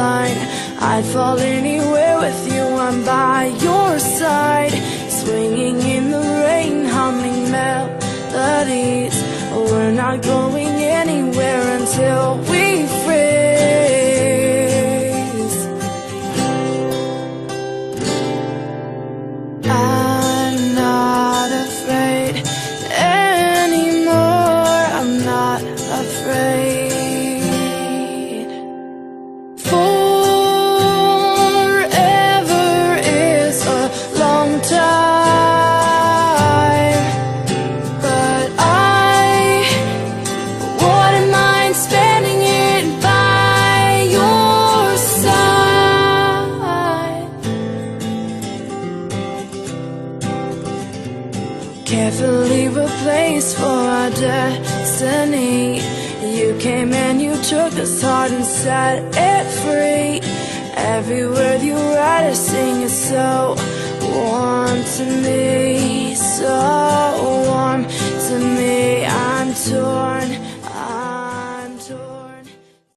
line. I'd fall anywhere with you, I'm by your side. Swinging in the rain, humming melodies. We're not going anywhere until we freeze. I'm not afraid anymore, I'm not afraid. Forever is a long time, but I wouldn't mind spending it by your side. Carefully replaced for our destiny. You came and you took this heart and set it free. Every word you write or sing is so warm to me.